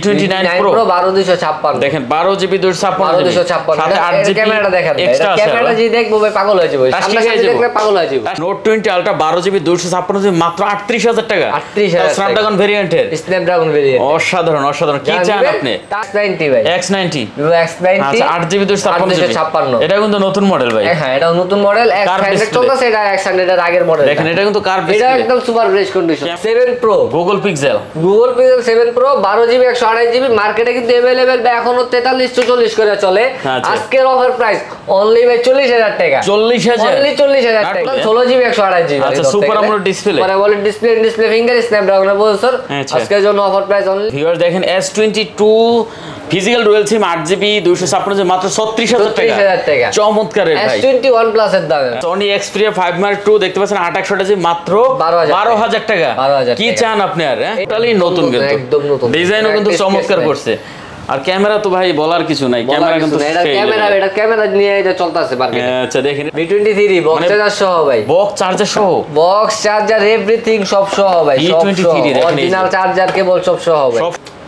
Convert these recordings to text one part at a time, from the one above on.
V29 Pro 12256 দেখেন 12GB 256 সাথে 8GB ক্যামেরাটা দেখেন এক্সট্রা ক্যামেরাটা যদি দেখবো ভাই পাগল হয়ে যাবে সামনে দেখলে পাগল হয়ে যাবে Note 20 Ultra 12GB 256GB মাত্র 38000 টাকা 38000 Snapdragon ভেরিয়েন্টের Snapdragon ভেরিয়েন্ট অসাধারণ কি চান আপনি X90 ভাই X90 Vivo X90 আচ্ছা 8GB 256 এটা কিন্তু নতুন মডেল ভাই হ্যাঁ এটা নতুন মডেল X100 চলতেছে এটা X100 এর আগের মডেল দেখেন এটা কিন্তু কার্ভ এটা একদম super fresh condition 7 Pro Google Pixel 7 Pro 12GB 128GB মার্কেটে কিন্তু अवेलेबल এখনো 43 44 করে চলে আজকের অফার প্রাইস অনলি ভাই 40000 টাকা 40000 অনলি 40000 টাকা 16GB 128GB আচ্ছা super AMOLED display super AMOLED display finger Snapdragon processor আজকের জন্য অফার প্রাইস অনলি ভিউয়ার দেখেন S22 ফিজিক্যাল ডুয়াল সিম 8GB 256 মাত্র 36000 টাকা চমৎকার ভাই S21 প্লাস এর দাম Sony Xperia 5 Mark II দেখতে পাচ্ছেন 880 মাত্র 12000 টাকা কি চান আপনি আর টোটালি নতুন কিন্তু একদম নতুন ডিজাইনও কিন্তু চমৎকার করছে আর ক্যামেরা তো ভাই বলার কিছু নাই ক্যামেরা কিন্তু এটা ক্যামেরা নিয়ে এটা চলতেছে মার্কেটে আচ্ছা দেখেন V23 বক্স চার্জার সহ ভাই বক্স চার্জার সহ বক্স চার্জার এভরিথিং সব সহ ভাই সব অরিজিনাল চার্জার কেবল সব সহ ভাই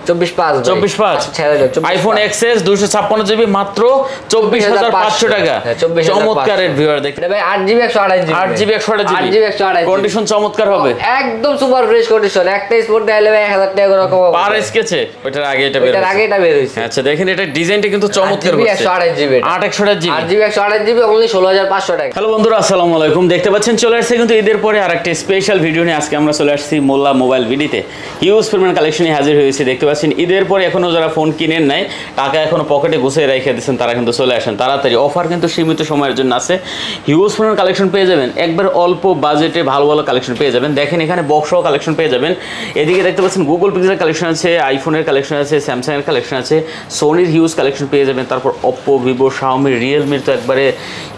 24/5 আইফোন XS 256GB মাত্র 24500 টাকা চমৎকার রেট ভিউয়ার দেখতে ভাই 8GB 128GB কন্ডিশন চমৎকার হবে একদম সুপার ফ্রেশ কন্ডিশন একটা স্পোর্ট দিলে ভাই 1000 টাকা করে কম পার স্কেচে ওটার আগে এটা বের হইছে আচ্ছা দেখেন এটা ডিজাইনটা কিন্তু চমৎকার করছে 8GB 128GB অনলি 16500 টাকা হ্যালো বন্ধুরা আসসালামু আলাইকুম দেখতে পাচ্ছেন চলে আসছে কিন্তু ঈদের পরে আরেকটা স্পেশাল ভিডিও নিয়ে আজকে আমরা চলে আসছি মোল্লা মোবাইল ভিডিওতে হিউজ পরিমাণ কালেকশনে হাজির হয়েছে দেখতে পাচ্ছেন ঈদের পরে এখনো যারা ফোন কিনেন নাই টাকা এখনো পকেটে গুছিয়ে রেখে দিয়েছেন তারা কিন্তু চলে আসেন তাড়াতাড়ি অফার কিন্তু সীমিত সময়ের জন্য আছে হিউজ পরিমাণ কালেকশন পেয়ে যাবেন একবার অল্প বাজেটে ভালো ভালো কালেকশন পেয়ে যাবেন দেখেন এখানে বক্সও কালেকশন পেয়ে যাবেন এদিকে দেখতে পাচ্ছেন গুগল পিক্সেল কালেকশন আছে আইফোনের কালেকশন আছে স্যামসাং এর কালেকশন আছে সোনির হিউজ কালেকশন পেয়ে যাবেন তারপর Oppo Vivo Xiaomi Realme তো একবারে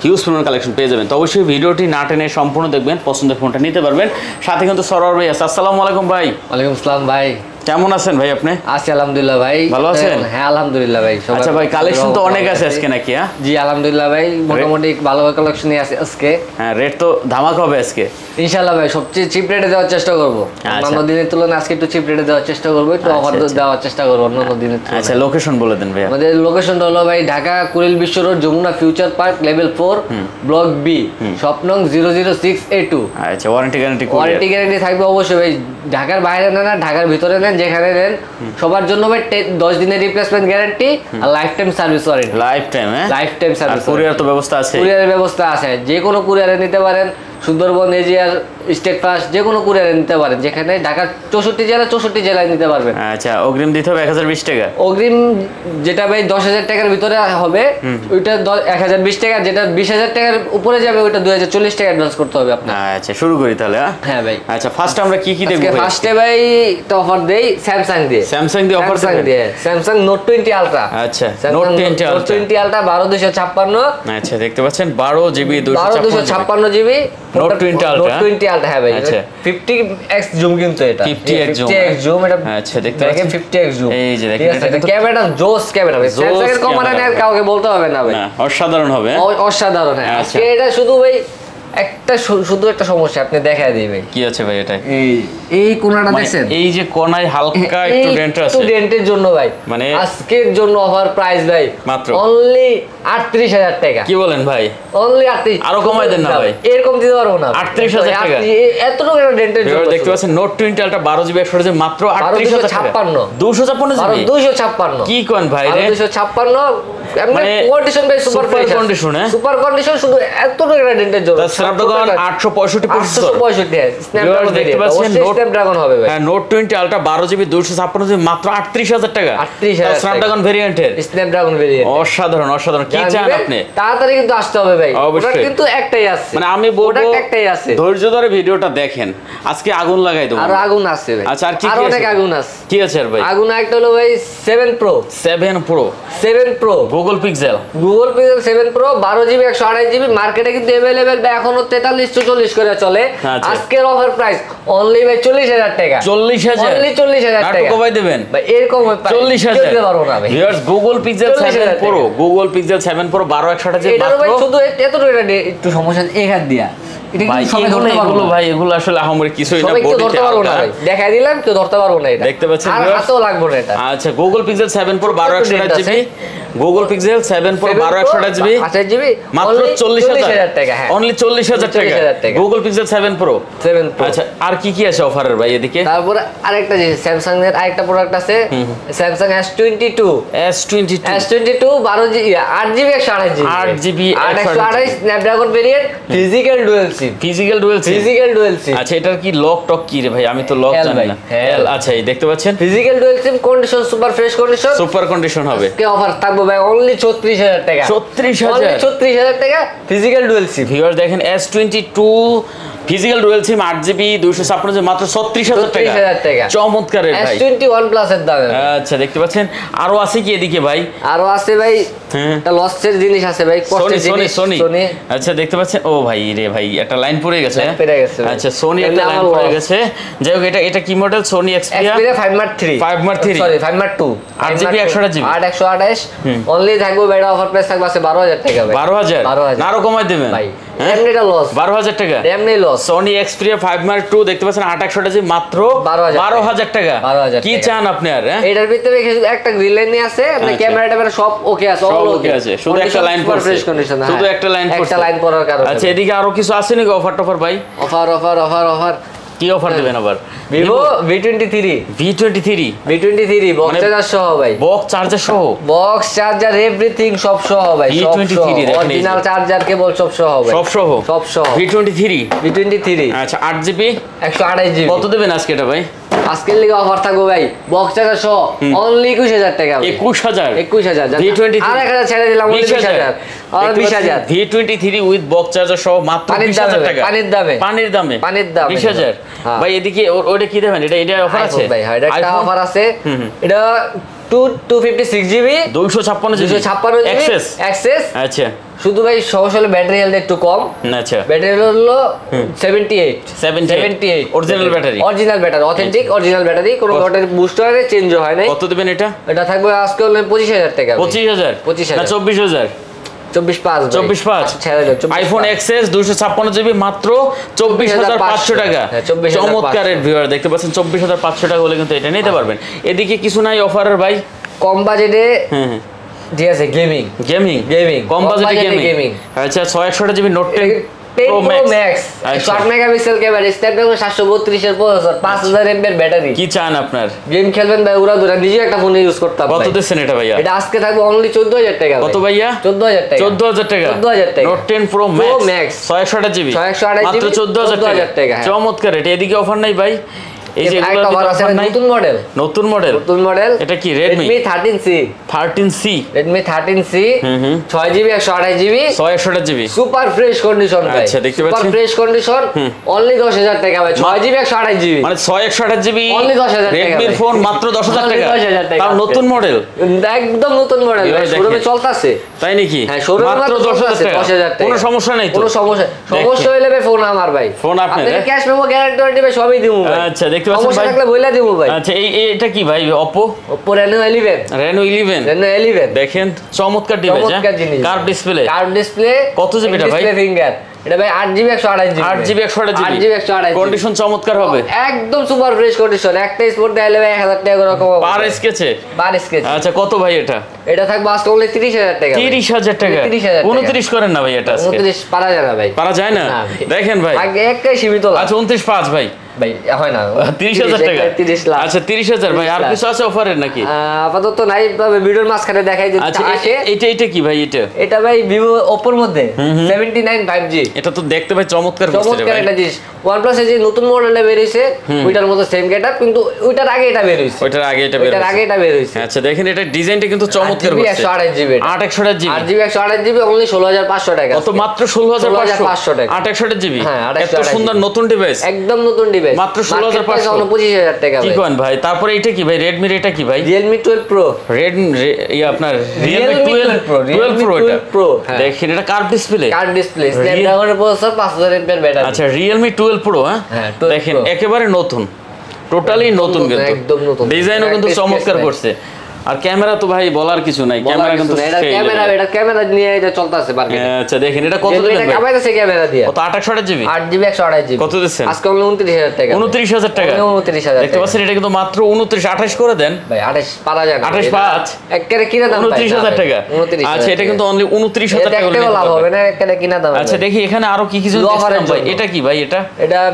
হিউজ পরিমাণ কালেকশন পেয়ে যাবেন তো অবশ্যই ভিডিওটি না টেনে সম্পূর্ণ দেখবেন পছন্দের ফোনটা নিতে পারবেন সাথে কিন্তু সরোয়ার ভাই আছে আসসালামু আলাইকুম ভাই ওয়ালাইকুম আসসালাম ভাই কেমন আছেন ভাই আপনি আছি আলহামদুলিল্লাহ ভাই ভালো আছেন হ্যাঁ আলহামদুলিল্লাহ ভাই আচ্ছা ভাই কালেকশন তো অনেক আছে আজকে নাকি হ্যাঁ জি আলহামদুলিল্লাহ ভাই মোটামুটি ভালো কালেকশনই আছে আজকে হ্যাঁ রেট তো ধামাকা হবে আজকে ইনশাআল্লাহ ভাই সবচেয়ে চিপ রেটে দেওয়ার চেষ্টা করব অন্য দিনের তুলনায় আজকে একটু চিপ রেটে দেওয়ার চেষ্টা করব একটু অফার দেওয়ার চেষ্টা করব অন্য দিনের তুলনায় আচ্ছা লোকেশন বলে দেন ভাই আমাদের লোকেশনটা হলো ভাই Dhaka Kuril Bishwa road Jamuna future park level 4 block B shop নং 006A2 আচ্ছা ওয়ারেন্টি গ্যারান্টি থাকবে অবশ্যই ভাই ঢাকার বাইরে নেন না ঢাকার ভিতরে নেন যেখানে নেন সবার জন্য ভাই 10 দিনের রিপ্লেসমেন্ট গ্যারান্টি আর life time service warranty life time service courier তো ব্যবস্থা আছে কুরিয়ারের ব্যবস্থা আছে যে কোনো কুরিয়ারে নিতে পারেন সুন্দরবন এজিআর স্টেট ফাস্ট যে কোনো কুরিয়ারে নিতে পারেন যেখানে ঢাকার 64 জেলায় নিতে পারবেন আচ্ছা অগ্রিম দিতে হবে 1020 টাকা অগ্রিম যেটা ভাই 10000 টাকার ভিতরে হবে ওইটা 1020 টাকা যেটা 20000 টাকার উপরে যাবে ওইটা 2040 টাকা অ্যাডভান্স করতে হবে আপনার আচ্ছা শুরু করি তাহলে হ্যাঁ ভাই আচ্ছা ফার্স্ট আমরা কি দেখব ভাই ফার্স্টে ভাই তো অফার দেই স্যামসাং দিয়ে অফার দিয়ে স্যামসাং নোট 20 আলট্রা আচ্ছা নোট 20 আলট্রা 12256 আচ্ছা দেখতে পাচ্ছেন 12GB 256GB নোট 20 আলট্রা হ্যাঁ ভাই আচ্ছা 50x জুম কিন্তু এটা 50x জুম এটা আচ্ছা দেখতে পাচ্ছেন 50x জুম এই যে দেখেন এটা ক্যামেরা জোস ক্যামেরা ভাই স্যামসাং এর কমানো আর কাউকে বলতে হবে না ভাই না অসাধারণ হবে অসাধারণ হ্যাঁ আজকে এটা শুধু ভাই শুধু একটা সমস্যা আপনি দেখায় দিই ভাই কি আছে ভাই এটা এই কোণাটা দেখছেন এই যে কোণায় হালকা একটু ডেন্ট আছে একটু ডেন্টের জন্য ভাই মানে আজকের জন্য অফার প্রাইস ভাই মাত্র অনলি 38000 টাকা কি বলেন ভাই অনলি 38 আরো কমাই দেন না ভাই এরকম দিতে পারবো না 38000 টাকা এতটুকু একটা ডেন্টের জন্য দেখতে পাচ্ছেন নোট 20 আলট্রা 12GB 128GB মাত্র 38056 256 কি কোন ভাই রে 256 মানে কন্ডিশন ভাই সুপার কন্ডিশন সুপার কন্ডিশন শুধু এতটুকু একটা ডেন্টের জন্য স্ন্যাপড্রাগন 865 প্রসেসর 865 স্ন্যাপড্রাগন দেখতে পাচ্ছেন স্ন্যাপড্রাগন হবে ভাই হ্যাঁ নোট 20 আলট্রা 12GB 256GB মাত্র 38000 টাকা স্ন্যাপড্রাগন ভেরিয়েন্টের স্ন্যাপড্রাগন ভেরিয়েন্ট অসাধারণ কি চান আপনি তাড়াতাড়ি কিন্তু আসতে হবে ভাই ওটা কিন্তু একটাই আছে মানে আমি বলবো একটাই আছে ধৈর্য ধরে ভিডিওটা দেখেন আজকে আগুন লাগাই দেব আর আগুন আছে ভাই আচ্ছা আর কি অনেক আগুন আছে কি আছে আর ভাই আগুন একটা হলো ভাই 7 Pro Google Pixel 7 Pro 12GB 128GB মার্কেটে কিন্তু अवेलेबल এখনো 43 44 করে চলে আজকের অফার প্রাইস অনলি ভাই 40000 টাকা 40000 অনলি 40000 টাকা কত ভাই দিবেন ভাই এরকম 40000 দিতে পারবো না ভাই viewers Google Pixel 7 Pro 12 128GB এটা ভাই শুধু এতটুকু একটু সমস্যা এক হাত দিয়া এটা ভাই কিন্তু সবাই ধরতে পারবো এগুলো না। ভাই এগুলো আসলে আহামরি কিছুই না, সবাই কেউ বডিতে ধরতে পারবো না হালকা। ভাই, দেখাই দিলাম কেউ ধরতে পারবো না এটা। দেখতে পাচ্ছেন আর viewers? হাতেও লাগবে না এটা। আচ্ছা Google pixel 7 Pro 12/128 GB, Google pixel 7 Pro 12/128 GB 28 GB মাত্র 40,000 টাকা। হ্যাঁ অনলি 40,000 টাকা 40,000 টাকা। Google pixel 7 Pro। 7 Pro। আচ্ছা আর কি কি আছে অফারের ভাই এদিকে? তারপরে আরেকটা জিনিস, স্যামসাং এর আরেকটা প্রোডাক্ট আছে, Samsung S22 S22 S22 8GB 128GB 8GB 128 Snapdragon variant, physical dual sim. Physical dual sim. Physical dual sim. আচ্ছা এটার কি লক টক কি রে ভাই, আমি তো লক L জানি ভাই, না। L। আচ্ছা এই দেখতে পাচ্ছেন physical dual sim, condition super fresh condition. Super condition হবে। কে অফার থাকবে ভাই অনলি 34000 টাকা। 36,000 অনলি 34000 টাকা ফিজিক্যাল ডুয়াল সিম। ভিউয়ার দেখেন S22 ফিজিক্যাল ডুয়াল সিম 8GB 256 মাত্র 36,000 টাকা। 36,000 টাকা। চমৎকার রে ভাই। S21 প্লাস এর দাম। আচ্ছা দেখতে পাচ্ছেন আরো আছে কি এদিকে ভাই? আরো আছে ভাই, হ্যাঁ। একটা লসের জিনিস আছে ভাই, সোনি কষ্টের সোনি জিনিস। সোনি সোনি আচ্ছা দেখতে পাচ্ছেন ও ভাই রে ভাই একটা লাইন পড়ে গেছে। লাইন পড়ে গেছে ভাই। আচ্ছা সোনি একটা এমনি লাইন আমার পড়ে loss। গেছে। যাই হোক এটা কি model? Sony Xperia Xperia 5 Mark 3 5 Mark 3 sorry 5 Mark 2 8GB 128GB 128 only থাকবে ভাই, অফার প্রাইস থাকবে আছে 12000 টাকা ভাই। 12,000 না আরো কমাই দেবেন ভাই হ্যাঁ? এমনিটা লস, 12,000 টাকা এমনি লস। সোনি Xperia 5 Mark 2 দেখতে পাচ্ছেন 8/128GB মাত্র 12,000 টাকা। 12,000 কি টাকা। চান আপনি আর? হ্যাঁ এটার ভিতরে একটা গ্রিল লাইন আছে, আপনি আচ্ছা। ক্যামেরা ট্যামেরা সব ওকে আছে, সব all ওকে okay আছে, শুধু একটা লাইন পড়ছে। Fresh condition. শুধু একটা লাইন পড়ছে। একটা লাইন পড়ার কারণে। আচ্ছা এদিকে আরো কিছু আছে নাকি অফার টফার ভাই? অফার অফার অফার অফার কি অফার দিবেন আবার? Vivo V23 V23 box charger সহ ভাই, বক্স চার্জার সহ বক্স চার্জার এভরিথিং সব সহ ভাই, সব V23 সহ, দেখেন এই যে। অরিজিনাল চার্জার কেবল সব সহ ভাই, সব সহ সব সহ। V23 আচ্ছা 8GB 128GB কত দেবেন আজকে এটা ভাই? আজকের লিগে অফার থাকবে ভাই, বক্স চার্জার সহ অনলি 21000 টাকা ভাই। 21000 21000 V23 আর 1000 ছেড়ে দিলাম, অনলি 20000 আর 20000 V23 উইথ বক্স চার্জার সহ মাত্র পানির 20000 দামে, টাকা। পানির দামে। পানির দামে 20000 হ্যাঁ। ভাই এদিকে ওটা কি দেবেন? এটা অফার আছে ভাই, হ্যাঁ, এটা একটা iPhone? অফার আছে। এটা 256GB 256GB অ্যাক্সেস আচ্ছা শুধু ভাই সমস্যা হলো ব্যাটারি হেলথ একটু কম। আচ্ছা ব্যাটারি হলো 78 original battery authentic original battery, কোনো ব্যাটারি বুস্টার চেঞ্জ হয় নাই। কত দেবেন এটা? এটা থাকবে আজকে হলো 25000 টাকা। 25000 25,000 না 24000 24,500 ছেড়ে দাও। আইফোন এক্সএস 256GB মাত্র 24,500 টাকা। হ্যাঁ, 24,500 চমৎকার রেট ভিউয়ার দেখতে পাচ্ছেন 24,500 টাকা হলে কিন্তু এটা নিতে পারবেন। এদিকে কিছু নাই অফারের ভাই? কম বাজেটে হ্যাঁ ঠিক আছে, গেমিং কম বাজেটে গেমিং আচ্ছা 661GB note 10 Pro Max 60 megapixel camera, Snapdragon 732 এর প্রসেসর, 5000 mAh ব্যাটারি। কি চান আপনার? গেম খেলবেন ভাই উড়া দুরা, নিজে একটা ফোন ইউজ করতাম কত ভাই। দিচ্ছেন এটা ভাইয়া? এটা আজকে থাকবে অনলি 14000 টাকা। কত ভাইয়া? 14000 টাকা। 14000 টাকা 14000 টাকা। Note 10 Pro Max 628GB 628GB মাত্র 14000 টাকা। হ্যাঁ। চমৎকার রেট। এদিকে অফার নাই ভাই? এই যে একটা অফার আছে, নতুন মডেল এটা কি Redmi 13C 13C 6GB 128GB 628GB super fresh condition ভাই। আচ্ছা, দেখতে সুপার পাচ্ছেন? ফ্রেশ কন্ডিশন অনলি 10000 টাকা ভাই। 6GB 128GB মানে 628GB Only 10,000 টাকা Redmi ভাই। ফোন মাত্র 10000 Only টাকা 10,000 টাকা। তাও নতুন মডেল, একদম নতুন মডেল ভাই, এবার দেখেন। শোরুমে চলতেছে। তাই নাকি? হ্যাঁ, শোরুমে মাত্র 10000 টাকা 10000 টাকা। কোনো সমস্যা নাই তো? কোনো সমস্যা দেখেন। হইলে ভাই ফোন আমার ভাই। ফোন আপনার, আপনাকে হ্যাঁ? ক্যাশ মেমো গ্যারান্টি দিবে, সবই দিমু ভাই। আচ্ছা, দেখতে পাচ্ছেন সমস্যা ভাই? থাকলে বইলা দিমু ভাই। আচ্ছা এটা কি ভাই? Oppo Oppo Reno 11 দেখেন চমৎকার ডিভাইস, চমৎকার জিনিস। কার্ভ ডিসপ্লে কার্ভ ডিসপ্লে কত জিবি এটা ভাই? ডিসপ্লে ফিঙ্গার এটা ভাই 8GB 128GB 8GB 128GB 8GB 128GB condition চমৎকার হবে একদম সুপার ফ্রেশ কন্ডিশন। একটা স্পোর্ট দিলে ভাই 1000 টাকা করে কম হবে পার স্কেচে। বার স্কেচ। আচ্ছা কত ভাই এটা? এটা থাকবে আজকে অনলি 30000 টাকা 30000 টাকা 30,000 টাকা। 29 করেন না ভাই এটা আজকে? 29 পারা যায় না ভাই, পারা যায় না? না ভাই। দেখেন ভাই আগে একটাই সীমিত লাভ। আচ্ছা 29.5 ভাই ভাই হয় না 30,000 টাকা 30 লাখ। আচ্ছা 30,000 ভাই। আর 30 কিছু আছে অফারের নাকি? আপাতত নাই, তবে ভিডিওর মাঝখানে দেখাই যদি আচ্ছা আসে। এটা কি ভাই? এটা ভাই ভিভো ওপোর মধ্যে 79 5G এটা তো দেখতে ভাই চমৎকার করছে রে চমৎকার ভাই। একটা জিনিস। OnePlus এর যে নতুন মডেলটা বের হইছে ওইটার মতো সেম গেটআপ, কিন্তু ওইটার আগে এটা বের হইছে। ওইটার আগে এটা বের ওইটার হয়েছে। আগে এটা বের হইছে। আচ্ছা দেখেন এটা ডিজাইনটা কিন্তু চমৎকার 8GB করছে 128GB 8/128GB 8GB 128GB only 16500 টাকা। কত? মাত্র 16500 টাকা। 8/128GB হ্যাঁ, এত সুন্দর নতুন ডিভাইস একদম নতুন ডিভাইস মাত্র 16,500 25000 টাকা কি ভাই। কোন ভাই? তারপরে এটা কি ভাই? Redmi এটা কি ভাই? Realme 12 Pro আপনার Realme Realme 12 Pro এটা 12 Pro হ্যাঁ। দেখেন এটা কার্ভ ডিসপ্লে কার্ড ডিসপ্লে, স্ন্যাপড্রাগনের প্রসেসর, 5000 mAh ব্যাটারি। আচ্ছা Realme 12 Pro হ্যাঁ, 12 দেখেন Pro। একেবারে নতুন, টোটালি নতুন কিন্তু একদম নতুন। ডিজাইনও কিন্তু একটা চমৎকার space করছে। আর ক্যামেরা তো ভাই বলার কিছু নাই, ক্যামেরা কিন্তু এটা ক্যামেরা নিয়ে এটা চলতেছে মার্কেটে। আচ্ছা দেখেন এটা কত দিবেন ভাই? কামাইতেছে ক্যামেরা দিয়ে। কত 28 জিবি? 8GB 128GB। কত দিচ্ছেন? আজকে হলো 29000 টাকা। 29000 টাকা। 29000 দেখতে পাচ্ছেন এটা কিন্তু মাত্র 29 28 করে দেন ভাই। 28 পারা যায় না। 28 5 একবারে কিনা দাম 29000 টাকা। আচ্ছা এটা কিন্তু অনলি 29000 টাকা হলে লাভ হবে না, একবারে কিনা দাম। আচ্ছা দেখি এখানে আরো কি কিছু দেখলাম ভাই। এটা কি ভাই? এটা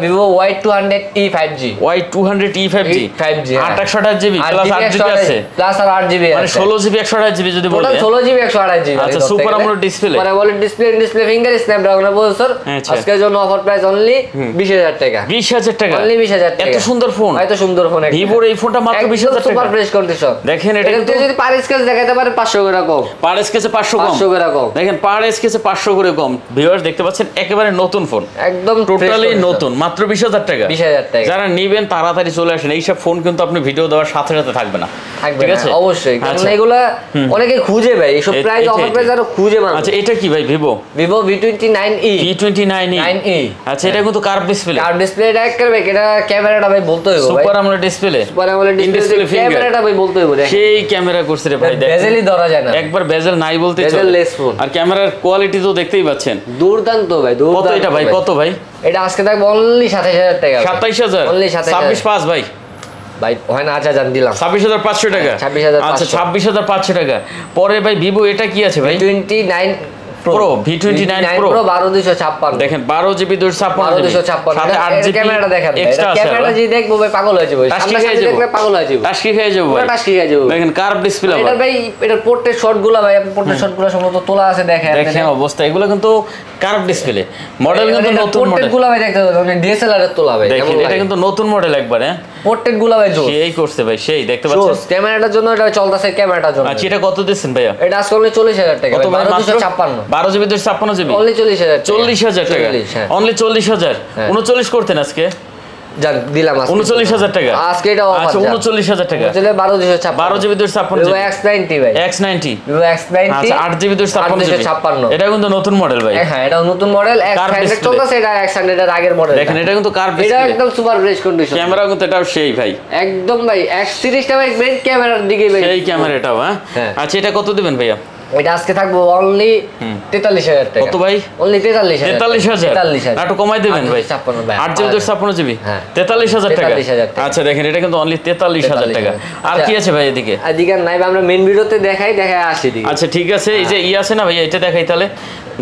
Vivo Y200e 5G। Y200e 5G 5G 28GB plus 8GB আছে, প্লাস আর 8GB মানে 16GB 128GB যদি বলেন। Total 16GB 128GB। আচ্ছা super AMOLED display. Super AMOLED display finger Snapdragon processor. আজকের জন্য অফার প্রাইস অনলি 20000 টাকা। 20000 টাকা। অনলি 20000 টাকা। এত সুন্দর ফোন, এত সুন্দর ফোন। ভিভোর এই ফোনটা মাত্র 20000 টাকা। Super fresh condition. দেখেন এটা কিন্তু যদি পার স্কেচ দেখাতে পারে 500 করে কম। পার স্কেচে 500 কম। 500 করে কম। দেখেন পার স্কেচে 500 করে কম। ভিউয়ার্স দেখতে পাচ্ছেন একেবারে নতুন ফোন, একদম টোটালি নতুন, মাত্র 20000 টাকা। 20000 টাকা। যারা নেবেন তাড়াতাড়ি চলে আসেন, এইসব ফোন কিন্তু আপনি ভিডিও দেওয়ার সাথে সাথে থাকবে না, ঠিক আছে? অবশ্যই, কারণ আচ্ছা। এগুলা অনেকে খুঁজে ভাই, এইসব প্রাইস অফার প্রাইস আর খুঁজে মানুষ। আচ্ছা এটা কি ভাই? Vivo V29e। V29e। আচ্ছা এটা কিন্তু কার্ভ ডিসপ্লে। কার্ভ ডিসপ্লে এটা একবার ভাই, এটা ক্যামেরাটা ভাই বলতে হবে ভাই। Super AMOLED display. Super AMOLED display ক্যামেরাটা ভাই বলতে হবে দেখেন। সেই ক্যামেরা করছে রে ভাই, দেখেন বেজেলই ধরা যায় না। একবার বেজেল নাই বলতে চলে। Bezel-less phone. আর ক্যামেরার কোয়ালিটি তো দেখতেই পাচ্ছেন, দুর্দান্ত ভাই, কত দুর্দান্ত। এটা ভাই? কত ভাই? এটা আজকে থাকবে অনলি 27000 টাকা। 27000। অনলি 27000। 26 ভাই। ভাই হয় না? আচ্ছা জান দিলাম 26500 টাকা। 26500। আচ্ছা 26500 টাকা। পরে ভাই ভিভো এটা কি আছে ভাই? V29 Pro V29 Pro 12256। দেখেন 12GB 256 সাথে 8GB ক্যামেরাটা দেখেন, এক্সট্রা আছে। ক্যামেরাটা যে দেখবো ভাই পাগল হয়ে যাবে, সামনে সামনে দেখলে পাগল হয়ে যাবে, টাস্কি খেয়ে যাবো ভাই, টাস্কি খেয়ে যাবে। দেখেন কার্ভ ডিসপ্লে। এটা ভাই এটার পোর্ট্রেট শটগুলো ভাই, পোর্ট্রেট শটগুলো সম্ভবত তোলা আছে, দেখেন দেখেন অবস্থা, এগুলো কিন্তু কার্ভ ডিসপ্লে মডেল, কিন্তু নতুন মডেল। পোর্ট্রেটগুলো ভাই দেখতে পাবেন, ডিএসএলআর এর তোলা ভাই। দেখেন এটা কিন্তু নতুন মডেল একবারে, পোর্ট্রেটগুলো ভাই জোস, সেই করছে ভাই, সেই দেখতে পাচ্ছেন। ক্যামেরাটার জন্য এটা চলতেছে, ক্যামেরাটার জন্য। আচ্ছা এটা কত দিচ্ছেন ভাইয়া? এটা আজকে অনলি 40000 টাকা। 12256 12GB 256GB অনলি 40000 40000 টাকা। অনলি 40000। 39 করতেন আজকে, জান দিলাম আজকে 39000 টাকা। আজকে এটা অফার। আচ্ছা 39000 টাকা। চলে 12256 12GB 256GB X90 ভাই। X90 Vivo X90। আচ্ছা 8GB 256GB। এটা কিন্তু নতুন মডেল ভাই। হ্যাঁ এটা নতুন মডেল। X100 চলতেছে, এটা X100 এর আগের মডেল। দেখেন এটা কিন্তু কার্ভ এটা ডিসপ্লে, একদম সুপার ফ্রেশ কন্ডিশন। ক্যামেরা কিন্তু এটাও সেই ভাই, একদম ভাই X30 টা ভাই মেইন ক্যামেরার দিকে ভাই, সেই ক্যামেরা এটাও। হ্যাঁ আচ্ছা এটা কত দিবেন ভাইয়া? এটা আজকে থাকবো অনলি 43000 টাকা। কত ভাই? অনলি 43000। 43000 একটু কমাই দিবেন ভাই। 56 ভাই। 8GB 256GB হ্যাঁ 43000 টাকা। 43000 টাকা। আচ্ছা দেখেন এটা কিন্তু অনলি 43000 টাকা। আর কি আছে ভাই এদিকে? এদিকে নাই ভাই, আমরা মেইন ভিডিওতে দেখাই আসি দিকে। আচ্ছা ঠিক আছে, এই যে আছে না ভাই, এটা দেখাই তাহলে।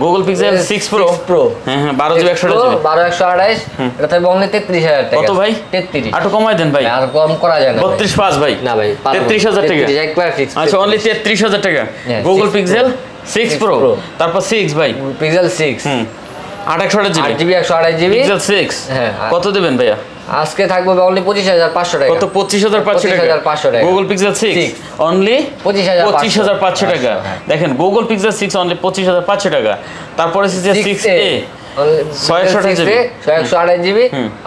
Google Pixel 6 Pro। হ্যাঁ 12GB 128GB 12128। এটা থাকবে অনলি 33000 টাকা। কত ভাই? 33। একটু কমাই দেন ভাই। আর কম করা যায় না। 32.5 ভাই। না ভাই 33000 টাকা। একবার ফিক্স। আচ্ছা অনলি 33000 টাকা। Google Pixel 6 Pro, তারপর 6 ভাই। Pixel 6 828GB 8GB 128GB Pixel 6। হ্যাঁ কত দিবেন ভাইয়া? আজকে থাকবে অনলি 25500 টাকা। কত? 25500 টাকা। 25500 টাকা। Google Pixel 6 অনলি 25500 টাকা। দেখেন Google Pixel 6 অনলি 25500 টাকা। তারপরে আছে 6A 628GB 128GB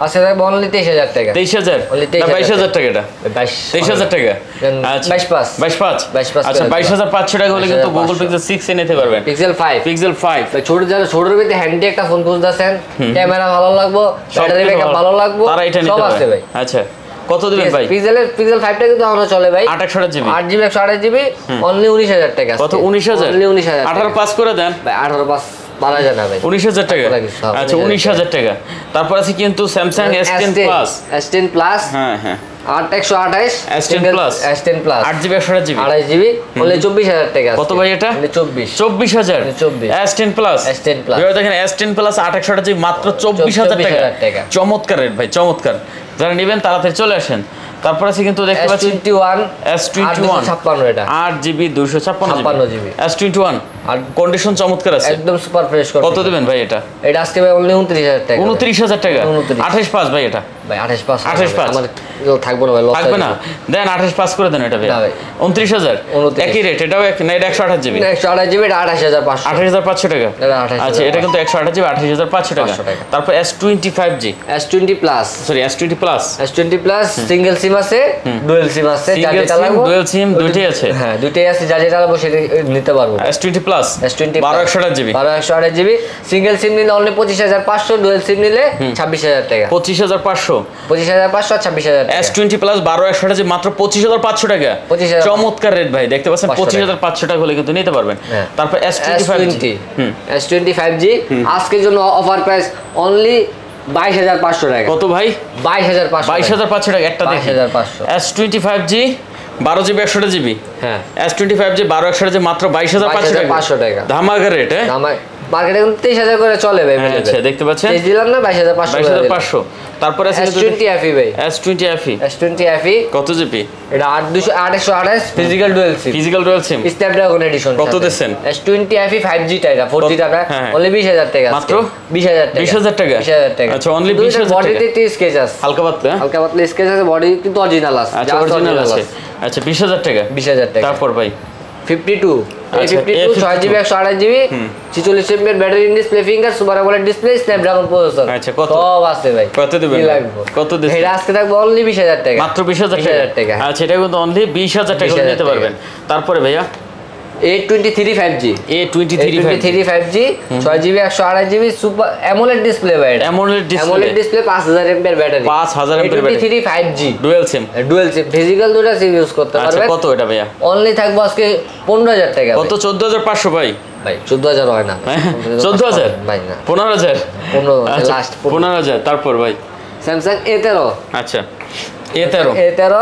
আজকে থাকবে অনলি 23000 টাকা। 23000 না 22000 টাকা। এটা 23000 টাকা। আচ্ছা 22.5 আচ্ছা 22500 টাকা হলে কিন্তু Google Pixel 6 এ নিতে পারবেন। Pixel 5 ছোট যারা ছোটর ভিতরে হ্যান্ডি একটা ফোন খুঁজতেছেন, ক্যামেরা ভালো লাগবে, ব্যাটারি ব্যাকআপ ভালো লাগবে, তারা এটা নিতে পারবে। আচ্ছা কত দিবেন ভাই? Pixel 5 টা কিন্তু এখনো চলে ভাই, 8GB 128GB অনলি 19000 টাকা। কত? 19000 অনলি 19000 18 পাস করে দেন ভাই। 18 পাস পারা যায় না ভাই। 19000 টাকা। আচ্ছা 19000 টাকা। তারপর আছে কিন্তু Samsung S10 Plus। S10 Plus হ্যাঁ হ্যাঁ 8128 S10 Plus 8GB 128GB 28GB only 24000 টাকা। কত ভাই এটা? 24000 S10 Plus। ভিউয়ার দেখেন S10 Plus 828GB মাত্র 24000 টাকা। চমৎকার রেট ভাই, চমৎকার। যারা নেবেন তাড়াতাড়ি চলে আসেন। তারপর আছে কিন্তু দেখতে পাচ্ছি S21 56 এটা 8GB 256GB S21 আর কন্ডিশন চমৎকার আছে, একদম সুপার ফ্রেশ। কত দিবেন ভাই এটা? এটা আজকে ভাই অনলি 29000 টাকা। 29000 টাকা। 28 পাস ভাই এটা ভাই 28 পাস 28 পাস আমার থাকবে না ভাই, লস থাকবে না। দেন 28 পাস করে দেন এটা ভাই। 29000 একই রেট, এটাও এক না, এটা 128GB 128GB 28500 28500 টাকা। আচ্ছা এটা কিন্তু 128GB 28500 টাকা। তারপর S25G S20 Plus sorry S20 Plus plus single sim আছে, ডুয়াল সিম আছে, সিঙ্গেল সিম ডুয়াল সিম দুটোই আছে। হ্যাঁ দুটোই আছে, যা যেটা লাগবে সেটা নিতে পারবো। S20 plus 12 GB 12 GB. Single sim নিলে অনলি 25,500, ডুয়াল সিম নিলে 26,000 টাকা। 25,500 25,500 আর 26,000 টাকা। S20 প্লাস 12 জিবি মাত্র 25,500 টাকা। 25,000 চমৎকার রেট ভাই, দেখতে পাচ্ছেন 25,500 টাকা হলে কিন্তু নিতে পারবেন। তারপর S20 5G আজকের জন্য অফার প্রাইস অনলি 22,500 টাকা। কত ভাই? 22,500 টাকা। একটা দেখি 22,500 S20 5G 12 জিবি 128 জিবি। হ্যাঁ S20 5G 12 মাত্র 22,500 টাকা। ধামাকা রেট। মার্কেটে 23,000 করে চলে ভাই। আচ্ছা দেখতে পাচ্ছেন দিলাম না 22,500। তারপরে আছে S20 FE ভাই। S20 FE কত জিবি? এটা 828 physical dual SIM Snapdragon edition. কত দিবেন? S20 FE 5G টা, এটা 4G টা অনলি 20,000 টাকা। মাত্র 20,000 টাকা। 20,000 টাকা। আচ্ছা অনলি 20,000 টাকা। বডিতে টি স্কেচ আছে, হালকা পাতলা স্কেচ আছে, বডি কিন্তু অরিজিনাল আছে। আচ্ছা অরিজিনাল আছে। আচ্ছা 20,000 টাকা। 20,000 টাকা। তারপর ভাই 52 6GB 128GB 46 এমএর battery, display finger, super AMOLED display, Snapdragon processor. আচ্ছা কত? সব আছে ভাই। কত দিবেন? কত দিবেন? এটা আজকে থাকবে অনলি 20,000 টাকা। মাত্র 20,000 টাকা। আচ্ছা এটা কিন্তু অনলি 20,000 টাকা নিতে পারবেন। তারপরে ভাইয়া A23 5G 5G 6GB 128GB super AMOLED display ভাই। অ্যামোলেড ডিসপ্লে 5000 এমএর ব্যাটারি, 5000 এমএর battery, A23 5G dual sim ফিজিক্যাল দুটো সিম ইউজ করতে পারবেন। আচ্ছা কত এটা ভাইয়া? অনলি থাকবে আজকে 15,000 টাকা। কত? 14,500 ভাই। 14,000 হয় না 14,000 ভাই, না 15,000 লাস্ট 15,000। তারপর ভাই স্যামসাং A13। আচ্ছা A13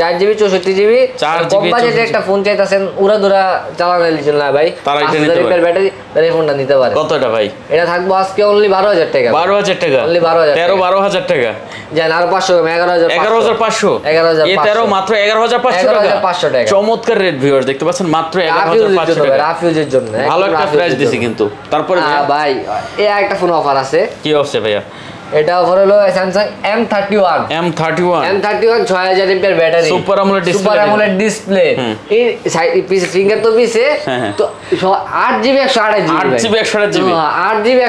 4GB 64GB 4GB বাজেটে একটা ফোন চাইতাছেন উড়াধুরা চালানোর জন্য ভাই, তারা এটা নিতে পারে। ব্যাটারি, তাহলে ফোনটা নিতে পারে। কত এটা ভাই? এটা থাকবে আজকে অনলি 12,000 টাকা। 12,000 টাকা। অনলি 12,000 12,000 টাকা। জান আর 500 11,500 A13 মাত্র 11,500 টাকা। চমৎকার রেট ভিউয়ার, দেখতে পাচ্ছেন মাত্র 11,500 টাকা। রাফ ইউজের জন্য ভালো একটা প্রাইস দিছি কিন্তু। তারপরে ভাই এই একটা ফোন অফার আছে। কি অফার ভাইয়া? এটা অফার হলো স্যামসাং M31 6000 এমএর ব্যাটারি, সুপার অ্যামোলেড ডিসপ্লে। এই ফিঙ্গার তো পিছে তো 8GB 128GB 8GB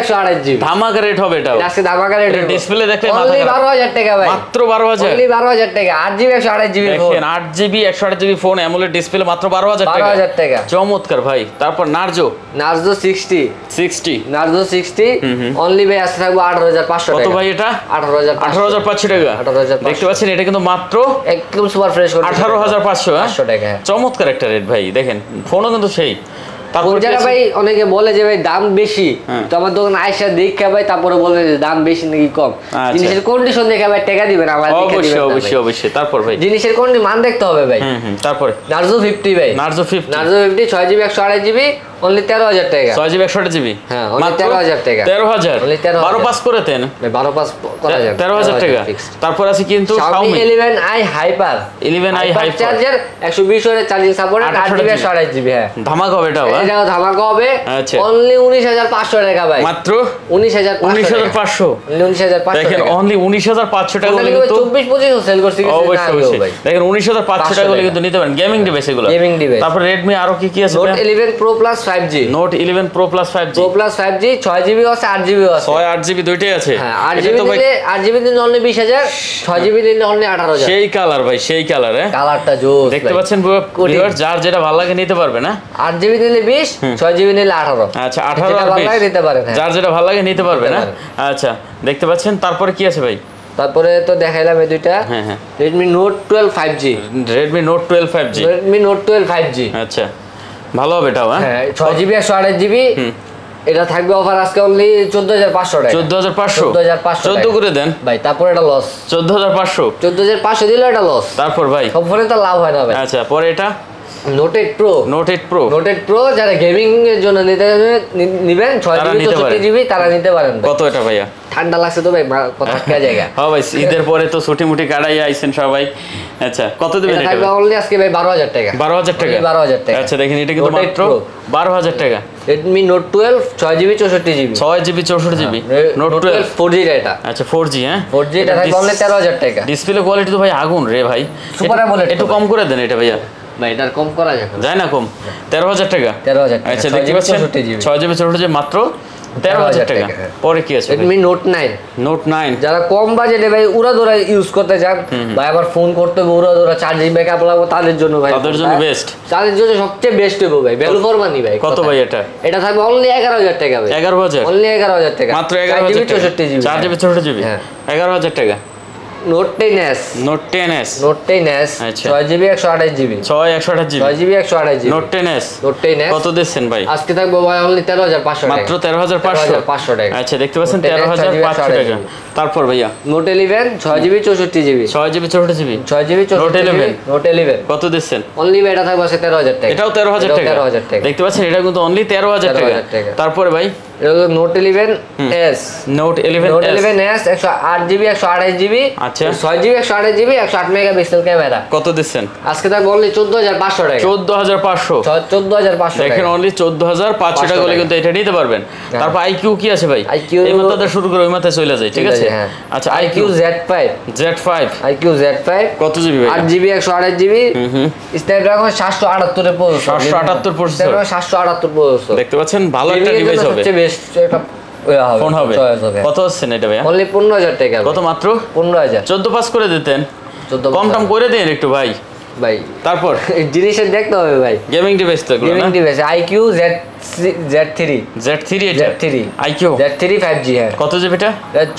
ধামাকা রেট হবে এটা। আজকে ধামাকা রেট। ডিসপ্লে দেখলে অনলি 12,000 টাকা ভাই। মাত্র 12,000। অনলি 12,000 টাকা 8GB 128GB ফোন। দেখেন 8GB 128GB phone AMOLED display মাত্র 12,000 টাকা। 12,000 টাকা। চমৎকার ভাই। তারপর নার্জো 60 অনলি ভাই আজকে থাকবে 18,500 টাকা। কত ভাই এটা? 18,500 টাকা। দেখতে পাচ্ছেন এটা কিন্তু মাত্র একদম সুপার ফ্রেশ 18,500 টাকা। চমৎকার একটা রেট ভাই, দেখেন ফোনও কিন্তু সেই। তারপর যারা ভাই অনেকে বলে যে ভাই দাম বেশি, তো আমার দোকানে আয়সা দেখা ভাই তারপরে বলে যে দাম বেশি নাকি কম, জিনিসের কন্ডিশন দেখে ভাই টাকা দিবেন আমার দেখে দিবেন। অবশ্যই। তারপর ভাই জিনিসের কন্ডিশন মান দেখতে হবে ভাই। তারপরে নার্জো 50 ভাই। নার্জো 50 6GB 128GB অনলি 13,000 টাকা। 6GB 128GB হ্যাঁ অনলি 13,000 টাকা। 13,000 অনলি 13,000 12 পাস করে দেন ভাই, 12 পাস করা যাবে 13,000 টাকা। তারপর আছে কিন্তু Xiaomi 11i Hyper চার্জার 120 ওয়াটের চার্জিং সাপোর্ট 8GB 128GB। হ্যাঁ ধামাকা হবে এটাও। এটাও ধামাকা হবে। আচ্ছা অনলি 19,500 টাকা ভাই। মাত্র 19,500 দেখেন অনলি 19,500 টাকা হলে কিন্তু 24-25 সেল করছি কিছু না ভাই। দেখেন 19,500 টাকা হলে কিন্তু নিতে পারেন গেমিং ডিভাইস এগুলো। তারপর Redmi আরো কি আছে? Note 11 Pro Plus 5G 6GB আছে 8GB আছে। 6 8GB দুইটাই আছে। হ্যাঁ 8GB নিলে অনলি 20,000, 6GB নিলে অনলি 18,000। সেই কালার ভাই, সেই কালার। কালারটা জোস দেখতে পাচ্ছেন ভিউয়ার্স, যার যেটা ভালো লাগে নিতে পারবে না। 8GB নিলে 20, 6GB নিলে 18। আচ্ছা 18 আর 20 নিতে পারেন। যার যেটা ভালো লাগে নিতে পারবে না। আচ্ছা দেখতে পাচ্ছেন। তারপরে কি আছে ভাই? তারপরে তো দেখাইলাম এই দুইটা। Redmi Note 12 5G আচ্ছা ভালো হবে এটাও। হ্যাঁ 6GB 128GB এটা থাকবে অফার আজকে অনলি 14,500 টাকা। 14,500 14 করে দেন ভাই। তারপর এটা লস 14,500 দিলে এটা লস। তারপর ভাই সব ফোনে তো লাভ হয় না ভাই। আচ্ছা পরে এটা Note 8 Pro যারা গেমিং এর জন্য নিবেন 6GB 64GB তারা নিতে পারেন। কত এটা ভাইয়া? ঠান্ডা লাগছে তো ভাই, কথা কা জায়গা। হ্যাঁ ভাই ঈদের পরে তো ছুটি মুটি কাটাই আইছেন সবাই। আচ্ছা কত দিবেন এটা? এটা অনলি আজকে ভাই 12,000 টাকা। 12,000 টাকা। আচ্ছা দেখেন এটা কিন্তু মাত্র 12,000 টাকা। Redmi Note 12 6GB 64GB Note 12 4G এটা। আচ্ছা 4G 4G এটা থাকবে অনলি 13,000 টাকা। ডিসপ্লে কোয়ালিটি তো ভাই আগুন রে ভাই। সুপার অ্যামোলেড একটু কম করে দেন এটা ভাইয়া। ভাই এটার কম করা যায় না কম 13,000 টাকা। 13,000 টাকা। আচ্ছা দেখতে পাচ্ছেন 6GB 64GB মাত্র 13,000 টাকা। পরে কি আছে? Redmi Note 9। Note 9 যারা কম বাজেটে ভাই উড়াধুরা ইউজ করতে চান, ভাই আবার ফোন করতে হবে উড়াধুরা, চার্জিং ব্যাকআপ লাগবে, তাদের জন্য ভাই, তাদের জন্য বেস্ট, তাদের জন্য সবচেয়ে বেস্ট হবে ভাই, ভ্যালু ফর মানি ভাই। কত ভাই এটা? এটা থাকবে অনলি 11,000 টাকা ভাই। 11,000 অনলি 11,000 টাকা, মাত্র 11,000 টাকা, 64GB 4GB 64GB। হ্যাঁ 11,000 টাকা। Note 10s, Note 10s, Note 10s, আচ্ছা 6GB 128GB, 128GB, 6GB 128GB, Note 10s, Note 10s কত দিচ্ছেন ভাই? আজকে থাকবে ভাই অনলি 13,500 টাকা, মাত্র 13,500 টাকা। আচ্ছা দেখতে পাচ্ছেন 13,500 টাকা। তারপর ভাইয়া Note 11 6GB 64GB, 6GB 64GB, 6GB 64GB, Note 11 কত দিচ্ছেন? অনলি ভাই এটা থাকবে 13,000 টাকা, এটাও 13,000 টাকা। 13,000 টাকা দেখতে পাচ্ছেন এটা কিন্তু অনলি 13,000 টাকা। তারপরে ভাই এটা হলো Note 11s, Note 11s, Note 11s 108GB 128GB, আচ্ছা 6GB 128GB 108 মেগাপিক্সেল ক্যামেরা, কত দিচ্ছেন? আজকে থাকবে অনলি 14,500 টাকা, 14,500। 14,500 টাকা। দেখেন অনলি 14,500 টাকা হলে কিন্তু এটা নিতে পারবেন। তারপর IQ কি আছে ভাই? IQ এই মাথাতে শুরু করে ওই মাথায় চলে যায়, ঠিক আছে? আচ্ছা IQ Z5, IQ Z5 কত জিবি ভাই? 8GB 128GB, স্ন্যাপড্রাগন 778 এর প্রসেসর, 778 প্রসেসর, 778 প্রসেসর। দেখতে পাচ্ছেন ভালো একটা ডিভাইস হবে, সবচেয়ে বেস্ট একটা ফোন হবে। কত হচ্ছে এটা ভাই? অনলি 15,000 টাকা। কত মাত্র? 15,000। 14 পাস করে দিতেন, 14 কম টম করে দেন একটু ভাই। ভাই তারপর জিনিসের দেখতে হবে ভাই, গেমিং ডিভাইস তো এগুলো না? Gaming device IQ Z3, Z3 এটা Z3 IQ Z3 5G। হ্যাঁ কত জিবি এটা?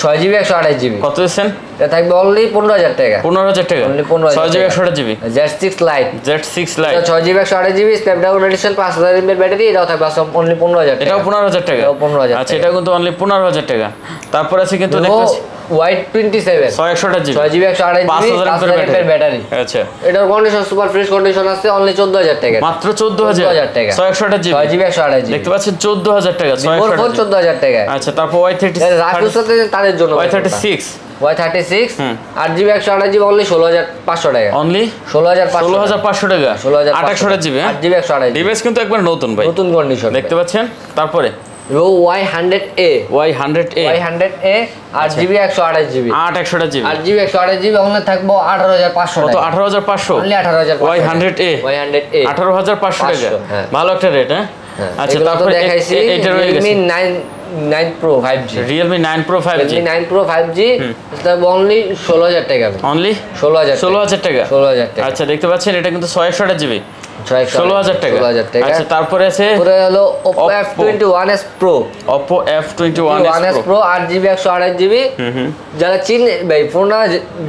6GB 128GB। কত দিচ্ছেন? এটা থাকবে অনলি 15,000 টাকা, 15,000 টাকা। Only 15,000 6GB 128GB, Z6 Lite, Z6 Lite 6GB 128GB, Snapdragon edition 5000 mAh battery, এটাও থাকবে অনলি 15,000 টাকা। এটাও 15,000 টাকা। এটাও 15,000 আচ্ছা এটা কিন্তু অনলি 15,000 টাকা। তারপর আছে কিন্তু দেখতেছি Y27 628GB, 6GB 128GB 5000 mAh battery. আচ্ছা এটার কন্ডিশন সুপার ফ্রেশ কন্ডিশন আছে, অনলি 14,000 টাকা, মাত্র 14,000 টাকা। 628GB, 6GB 128GB দেখতে পাচ্ছেন 14,000 টাকা, ফোন 14,000 টাকা। আচ্ছা তারপর রাফিউর সাথে তাদের জন্য Y36 Y36 8GB 128GB only 16,500 টাকা, অনলি 16,500 টাকা, 16,500 828GB। 8GB 128GB ডিভাইস কিন্তু একবার নতুন ভাই, নতুন কন্ডিশন দেখতে পাচ্ছেন। তারপরে Y100A, Y100A 8GB 128GB, 828GB, 8GB 128GB only থাকবো 18,500 কত? টাকা, 18,500 অনলি 18,500 Y100A, 18,500 টাকা, হ্যাঁ। ভালো একটা রেট। হ্যাঁ আচ্ছা তারপর দেখাইছি এটা রয়ে গেছে Realme 9 Pro 5G, Realme 9 Pro 5G, Realme 9 Pro 5G এটা অনলি 16,000 টাকা, অনলি 16,000 টাকা। 16,000 টাকা। আচ্ছা দেখতে পাচ্ছেন এটা কিন্তু 628GB, 16,000 টাকা। 16,000 টাকা। আচ্ছা তারপরে আছে পরে হলো Oppo F21s Pro, Oppo F21s Pro, 8GB 128GB। যারা চিনে ভাই ফোনটা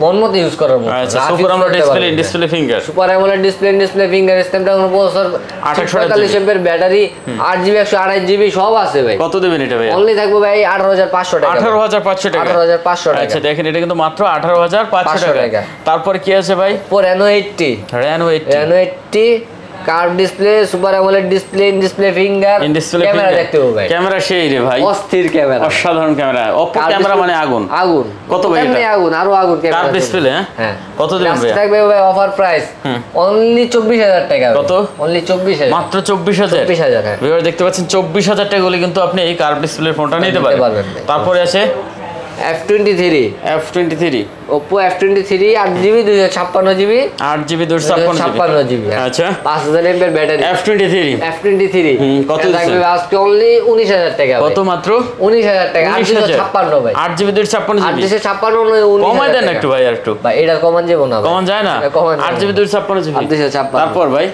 মন মতো ইউজ করার মতো, আচ্ছা super AMOLED display finger, super AMOLED display finger, Snapdragon processor, 848 mAh battery, 8GB 128GB সব আছে ভাই। কত দেবেন এটা ভাই? অনলি থাকবে ভাই 18,500 টাকা, 18,500 টাকা, 18,500 টাকা। আচ্ছা দেখেন এটা কিন্তু মাত্র 18,500 টাকা। তারপর কি আছে ভাই? Oppo Reno 80, Reno 80 curve display, super AMOLED display finger, camera দেখতে হবে ভাই, ক্যামেরা সেই রে ভাই, অস্থির ক্যামেরা, অসাধারণ ক্যামেরা। Oppo ক্যামেরা মানে আগুন আগুন। কত ভাই এটা? আগুন, আরো আগুন ক্যামেরা, কার্ভ ডিসপ্লে। হ্যাঁ কত দেবেন ভাই? থাকবে ভাই অফার প্রাইস অনলি 24,000 টাকা। কত? অনলি 24,000, মাত্র 24,000। 24,000 হ্যাঁ। ভিউয়ার দেখতে পাচ্ছেন 24,000 টাকা হলে কিন্তু আপনি এই কার্ভ ডিসপ্লে ফোনটা নিতে পারবেন। তারপরে আছে F23 Oppo F23 8GB 256GB, 8GB 256GB। আচ্ছা আচ্ছা 5000 mAh ব্যাটারি। F23 কত থাকবে আজকে অনলি 19,000 টাকা। কত? মাত্র 19,000 টাকা, 856 ভাই, 8GB 256GB। 856 কমাই দেন একটু ভাই, আর একটু ভাই, এটা কমান যাবে না, কমান যায় না? 8GB 256GB। 856। তারপর ভাই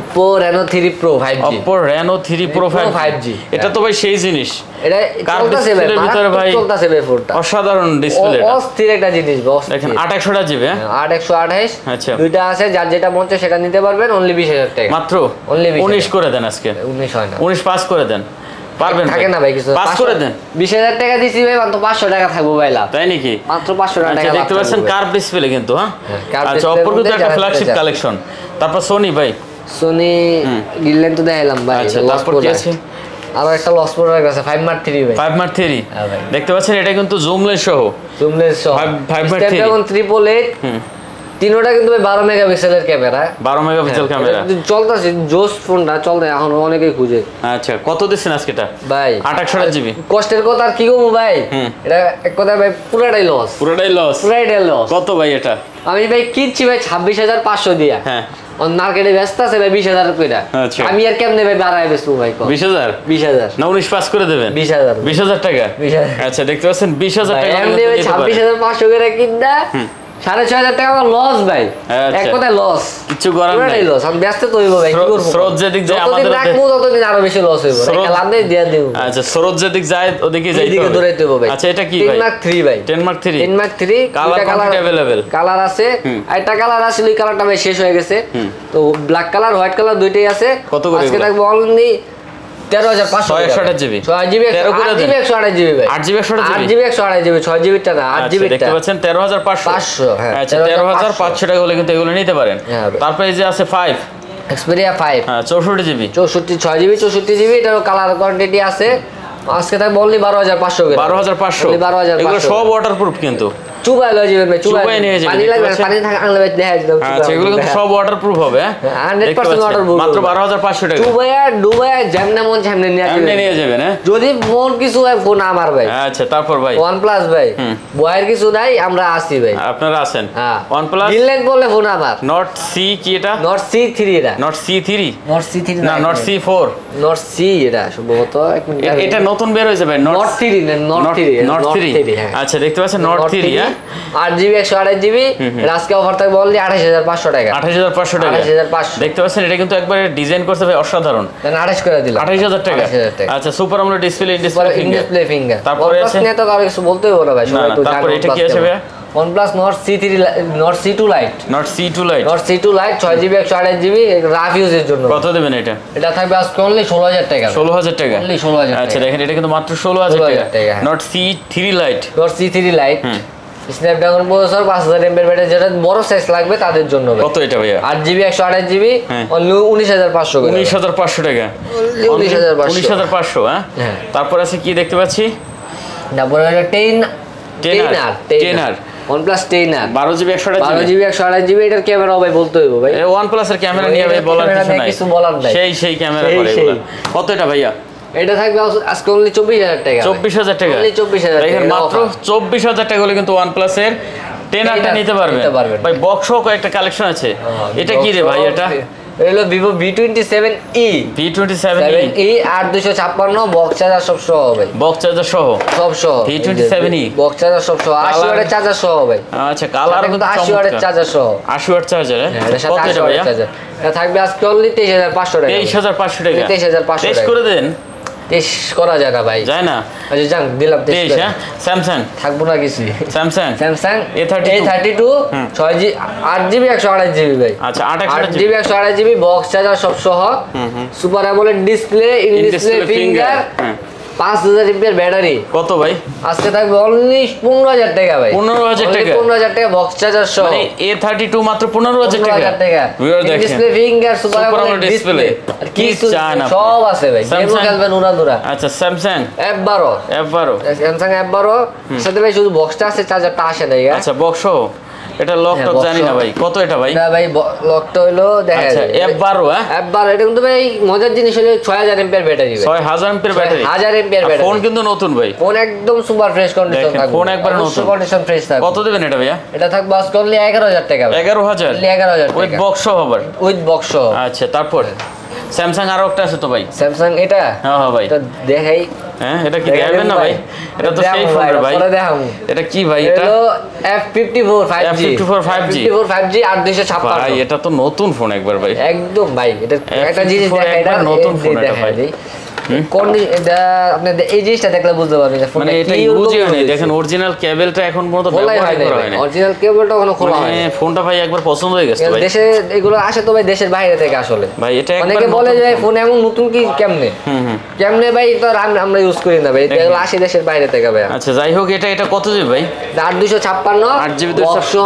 Oppo Reno 3 Pro 5G, Oppo Reno 3 Pro 5G। এটা তো ভাই সেই জিনিস, এটা চলতেছে ভাই, ভিতরে ভাই চলতেছে ভাই ফোনটা, অসাধারণ ডিসপ্লে, অস্থির একটা জিনিস বস। দেখেন 2800GB। 828। আচ্ছা দুইটা আছে, যার যেটা মন চায় সেটা নিতে পারবেন, অনলি 20,000 টাকা মাত্র। অনলি 19 করে দেন আজকে, 19 হয় না, 19 পাস করে দেন, পারবেন থাকে না ভাই কিছু, পাস করে দেন। 20,000 টাকা দিছি ভাই, মাত্র 500 টাকা থাকবো ভাই লাভ, তাই নাকি? মাত্র 500 টাকা। আচ্ছা দেখতে পাচ্ছেন কার্ভ ডিসপ্লে কিন্তু। হ্যাঁ কার্ভ আচ্ছা ডিসপ্লের Oppo কিন্তু মধ্যে একটা যারা ফ্ল্যাগশিপ নিতে চান। কালেকশন। তারপর সোনি ভাই, সোনি গিল্লেন তো দেখাইলাম ভাই। আচ্ছা তারপর কি আছে? আরো একটা লস প্রোডাক্ট আছে 5 Mark 3 ভাই, 5 Mark 3 হ্যাঁ ভাই। দেখতে পাচ্ছেন এটা কিন্তু জুমলেস সহ, জুমলেস সহ 5 Mark 3 Snapdragon 888 তিনোটা কিন্তু ভাই 12 মেগাপিক্সেলের ক্যামেরা, 12 মেগাপিক্সেল ক্যামেরা চলতেছে জোস ফোনটা চলতে এখন অনেকেই খুঁজে। আচ্ছা কত দিচ্ছেন আজকে এটা ভাই 28 জিবি কষ্টের কথা আর কি কমু ভাই, এটা এক কথা ভাই পুরাটাই লস, পুরাটাই লস। কত ভাই এটা আমি ভাই কিনছি ভাই 26,500 দিয়া, হ্যাঁ মার্কেটে ব্যস্ত আছে ভাই 20,000 কইরা, আমি আর কেমনে ভাই বাড়ায় বেচবো ভাই 20,000 না 19 পাস করে দেবেন 20,000 টাকা। আচ্ছা দেখতে পাচ্ছেন 20,000 টাকা এমনি ভাই 26,500 করে কিনদা 6,500 টাকা আমার লস ভাই, এক কথায় লস, কিছু করার নাই, লস আমি ব্যস্ত তো হইব ভাই, কি করব স্রোত যেদিক যায় আমাদের রাখবো ততদিন আরো বেশি লস হইব, খেলা নেই দিয়া দেব। আচ্ছা স্রোত যেদিক যায় ওদিকে যাইতে হবে, এদিকে দৌড়াইতে হবে ভাই। আচ্ছা এটা কি ভাই 10 Mark 3 ভাই 10 Mark 3 কালার अवेलेबल কালার আছে, একটা কালার আছে ওই কালারটা ভাই শেষ হয়ে গেছে, তো ব্ল্যাক কালার হোয়াইট কালার দুইটাই আছে। কত করে আজকে থাকবে অনলি 13,500 628 জিবি 8GB 128 জিবি ভাই 8GB 128 জিবি 6 জিবি টা না 8 জিবি টা দেখতে পাচ্ছেন 13,500। হ্যাঁ আচ্ছা 13,500 টাকা হলে কিন্তু এগুলো নিতে পারেন। তারপরে এই যে আছে 5 Xperia 5 হ্যাঁ 64 জিবি 6 জিবি 64 জিবি, এটার কালার কোয়ান্টিটি আছে। আজকে থাকবে অনলি 12,500 করে 12,500 এগুলো সব ওয়াটারপ্রুফ কিন্তু চুবাই লয়ে যাবেন ভাই, চুবাই নিয়ে যাবেন, পানি লাগবে পানি থাকা আনলে ভাই দেখা দিতাম। আচ্ছা এগুলো কিন্তু সব ওয়াটারপ্রুফ হবে 100% ওয়াটারপ্রুফ, মাত্র 12,500 টাকা ডুবাইয়া যেমনে মন যেমনে নিয়ে যাবেন হ্যাঁ, যদি মন কিছু হয় ফোন আমার ভাই। আচ্ছা তারপর ভাই OnePlus ভাই বয়ের কিছু নাই, আমরা আছি ভাই, আপনারা আছেন। হ্যাঁ OnePlus গ্রিনল্যান্ড বলে ফোন আমার Note C কি এটা Note C3 এটা Note C3 না Note C4 Note C এটা সম্ভবত এক মিনিট, এটা নতুন বের হয়েছে ভাই Note 3 না Note 3 আচ্ছা দেখতে পাচ্ছেন Note 3 হ্যাঁ 8GB 128GB, আজকে অফার থাকবে অনলি 28,500 টাকা 28,500 টাকা 28,500 দেখতে পাচ্ছেন, এটা কিন্তু একবারে ডিজাইন করতে ভাই অসাধারণ, দেন 28 করে দিলাম 28,000 টাকা। আচ্ছা super AMOLED display display finger, তারপরে আছে নিয়ে তো কারো কিছু বলতে হবে না ভাই, সবাই তো জানে। তারপরে এটা কি আছে ভাই OnePlus Nord C3 Nord C2 Lite Nord C2 Lite 6GB 128GB rough ইউজের জন্য। কত দেবেন এটা? এটা থাকবে আজকে অনলি 16,000 টাকা 16,000 টাকা অনলি 16,000 টাকা। আচ্ছা দেখেন এটা কিন্তু মাত্র 16,000 টাকা Nord C3 Lite Snapdragon processor 5000 mAh battery, যেটা বড় সাইজ লাগবে তাদের জন্য। কত এটা ভাইয়া 8GB 128GB অনলি 19,500 করে 19,500 টাকা 19,500 হ্যাঁ। তারপর আছে কি দেখতে পাচ্ছি, তারপরে টেনার OnePlus 10R 12GB 128GB এটার ক্যামেরা ভাই বলতে হইব ভাই, OnePlus এর ক্যামেরা নিয়ে ভাই বলার কিছু নাই, সেই ক্যামেরা করে এগুলো। কত এটা ভাইয়া? এটা থাকবে আজকে অনলি 24,000 টাকা 24,000 টাকা অনলি 24,000 টাকা মাত্র 24,000 টাকা হলে কিন্তু OnePlus এর 10R নিতে পারবেন ভাই। বক্সও কয়েকটা কালেকশন আছে, এটা কি রে ভাই? এটা হলো Vivo V27e 8256 বক্স চার্জার সব সহ ভাই, বক্স চার্জার সহ সব সহ V27e বক্স চার্জার সব সহ 80 ওয়াটের চার্জার সহ ভাই। আচ্ছা কালার কিন্তু 80 ওয়াটের চার্জার সহ 80 ওয়াট চার্জার কত এটা ভাইয়া? এটা থাকবে আজকে অনলি 23,500 টাকা 23,500 টাকা 23,500 টেস্ট করে দেন, টেস্ট করা যায় না ভাই, যায় না। আচ্ছা যান দিলাম টেস্ট। স্যামসাং থাকবো না কিছু, Samsung A32 6GB 8GB 128GB ভাই। আচ্ছা 8GB 128GB বক্স চার্জার সব সহ, super AMOLED display, in display finger, 5000 mAh battery. কত ভাই? আজকে থাকবে অনলি 15,000 টাকা ভাই 15,000 টাকা 15,000 টাকা বক্স চার্জার সহ, মানে A32 মাত্র 15,000 টাকা ভিউয়ার দেখেন, display finger, super AMOLED display আর কি সব আছে ভাই, গেম খেলবেন উড়াদুরা। আচ্ছা স্যামসাং F12 স্যামসাং F12 সাথে ভাই শুধু বক্সটা আছে, চার্জারটা আসে না। আচ্ছা বক্স এটা লক টক জানি না ভাই, কত এটা ভাই? না ভাই লকটা হলো দেখা যায় F12 F12 এটা কিন্তু ভাই মজার জিনিস হলো 6000 mAh ব্যাটারি ভাই, 6000 mAh battery 1000 mAh battery. Phone কিন্তু নতুন ভাই, ফোন একদম সুপার ফ্রেশ কন্ডিশন থাকবে, ফোন একবার নতুন কন্ডিশন ফ্রেশ থাকবে। কত দিবেন এটা ভাইয়া? এটা থাকবে আজকে অনলি 11,000 টাকা 11,000 টাকা উইথ বক্স সহ আবার, উইথ বক্স সহ। আচ্ছা তারপর স্যামসাং আরো একটা আছে তো ভাই, স্যামসাং এটা হ্যাঁ ভাই এটা দেখাই, হ্যাঁ এটা কি দেখাবেন না ভাই? এটা তো সেই ফোন রে ভাই, এটা কি ভাই? এটা F54 5G 8256 ভাই, এটা তো নতুন ফোন একবার ভাই, একদম ভাই। এটা একটা জিনিস দেখা, এটা নতুন ফোন এটা ভাই, কোন এটা আপনি এই জিনিসটা দেখলে বুঝতে পারবেন যে ফোন এটা ইউজ হয় না। দেখেন অরিজিনাল কেবলটা এখন পর্যন্ত ব্যবহার করা হয় না, অরিজিনাল কেবলটা এখনো খোলা হয় না। ফোনটা ভাই একবার পছন্দ হয়ে গেছে ভাই, দেশে এগুলো আসে তো ভাই দেশের বাইরে থেকে আসলে ভাই, এটা একবার অনেকে বলে যে ফোন এমন নতুন কি কেমনে কেমনে ভাই, তো আমরা ইউজ করি না ভাই, এগুলো আসে দেশের বাইরে থেকে ভাই। আচ্ছা যাই হোক এটা কত জিবি ভাই? 8256 8GB 200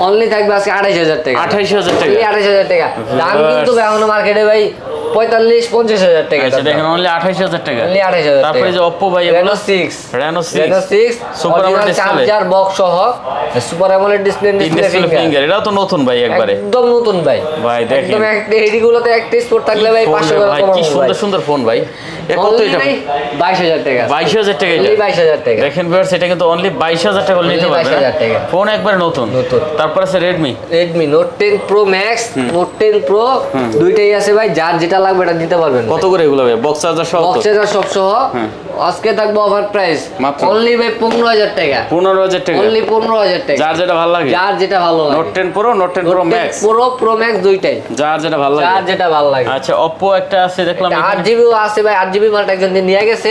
অনলি থাকবে আজকে 28,000 টাকা 28,000 টাকা 28,000 টাকা। দাম কিন্তু এখনো মার্কেটে ভাই 45-50,000 টাকা। আচ্ছা দেখেন অনলি 28,000 টাকা। অনলি 28,000 টাকা। তারপরে যে Oppo ভাই Reno 6 super AMOLED display, charger box সহ সুপার AMOLED ডিসপ্লে ফিঙ্গার, এটাও তো নতুন ভাই একবারে একদম নতুন ভাই। ভাই দেখেন একদম এডিগুলোতে একটা স্পোর্ট থাকলে ভাই 500 টাকা ভাই, কম কি সুন্দর সুন্দর ফোন ভাই। এ কত এটা? 22,000 টাকা। 22,000 টাকা এটা। 22,000 টাকা। দেখেন ভিউয়ার্স এটা কিন্তু অনলি 22,000 টাকা নিতে পারবেন। 22,000 টাকা। ফোন একবার নতুন। তারপর আছে Redmi Note 10 Pro Max, Note 10 Pro দুইটাই আছে ভাই, যার যেটা লাগবে এটা দিতে পারবেন। কত করে এগুলো ভাই? বক্স চার্জার সহ? বক্স চার্জার সব সহ আজকে থাকবে অফার প্রাইস অনলি ভাই 15,000 টাকা। 15,000 টাকা। অনলি 15,000 টাকা। যার যেটা ভালো লাগে, যার যেটা ভালো লাগে। Note 10 Pro, Note 10 Pro Max, Pro Max দুইটাই যার যেটা ভালো লাগে, যার যেটা ভালো লাগে। আচ্ছা Oppo একটা আছে দেখলাম, 8GB আছে ভাই, 8GB মালটা একজন নিয়ে গেছে,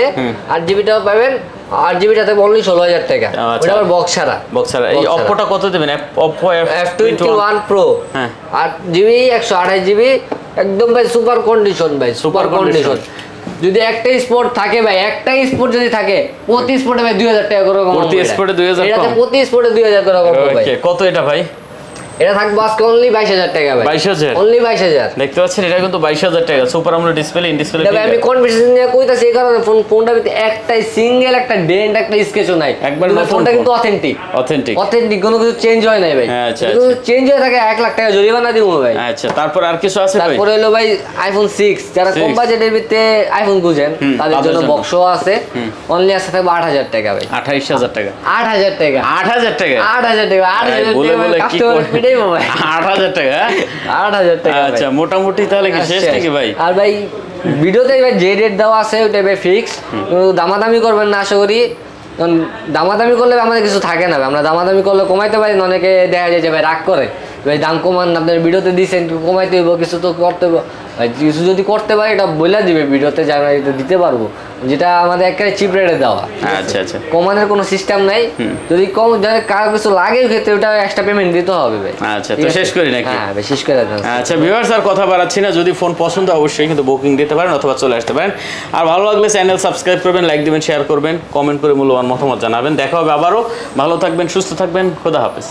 8GBটাও পাবেন। 8GBটাতে অনলি 16,000 টাকা। ওটা আবার বক্স ছাড়া। বক্স ছাড়া। এই Oppoটা কত দিবেন? Oppo F21 Pro, 8GB 128GB, একদম ভাই সুপার কন্ডিশন ভাই, সুপার কন্ডিশন। যদি একটা স্পোর্ট থাকে ভাই, একটা স্পোর্ট যদি থাকে, প্রতি স্পোর্টে ভাই 2,000 টাকা করে কম। প্রতি স্পোর্টে 2,000 এটাতে প্রতি স্পোর্টে 2,000 করে কম ভাই। ওকে, কত এটা ভাই? এটা থাকবে আজকে অনলি 22,000 টাকা ভাই। 22,000 অনলি 22,000 দেখতে পাচ্ছেন, এটা কিন্তু 22,000 টাকা। Super AMOLED display, in display. তবে আমি কনফিডেন্স নিয়ে কইতাছি এই কারণে ফোনটার ভিতরে একটাই সিঙ্গেল একটা ডেন্ট, একটা স্কেচও নাই। একবার ফোনটা কিন্তু অথেন্টিক কোনো কিছু চেঞ্জ হয় নাই ভাই। আচ্ছা যদি চেঞ্জ হয়ে থাকে 1 লাখ টাকা জরিমানা দিব ভাই। আচ্ছা তারপর আর কিছু আছে ভাই? তারপর হলো ভাই iPhone 6, যারা কম বাজেটের ভিতরে আইফোন খুঁজেন তাদের জন্য বক্সও আছে। অনলি আছে থাকবে 8,000 টাকা ভাই। 28,000 টাকা। 8,000 টাকা। 8,000 টাকা। 8,000 টাকা। 8,000 টাকা বলে বলে কি কাস্টমার পিটাইবো ভাই। 8,000 টাকা। 8,000 টাকা। আচ্ছা মোটামুটি তাহলে কি শেষ নাকি ভাই? আর ভাই ভিডিওতে ভাই যে রেট দেওয়া আছে ওইটা ভাই ফিক্স, দামাদামি করবেন না আশা করি। কারণ দামাদামি করলে আমাদের কিছু থাকে না, আমরা দামাদামি করলে কমাইতে পারি না। অনেকে দেখা যায় যে ভাই রাগ করে, ভাই দাম কমান, আপনার ভিডিওতে দিচ্ছেন কমাইতে হইব, কিছু তো করতে হইব। কিছু যদি করতে পারি এটা বলে দিবে ভিডিওতে, যে আমরা এটা দিতে পারবো, যেটা আমাদের একেবারে চিপ রেটে দেওয়া। আচ্ছা আচ্ছা, কমানোর কোনো সিস্টেম নাই। যদি কম যাদের কারো কিছু লাগে ক্ষেত্রে ওটা এক্সট্রা পেমেন্ট দিতে হবে ভাই। আচ্ছা তো শেষ করি নাকি? হ্যাঁ ভাই শেষ করে দেন। আচ্ছা ভিউয়ার্স আর কথা বাড়াচ্ছি না, যদি ফোন পছন্দ অবশ্যই কিন্তু বুকিং দিতে পারেন অথবা চলে আসতে পারেন। আর ভালো লাগলে চ্যানেল সাবস্ক্রাইব করবেন, লাইক দিবেন, শেয়ার করবেন, কমেন্ট করে মূল্যবান মতামত জানাবেন। দেখা হবে আবারও। ভালো থাকবেন, সুস্থ থাকবেন, খোদা হাফেজ।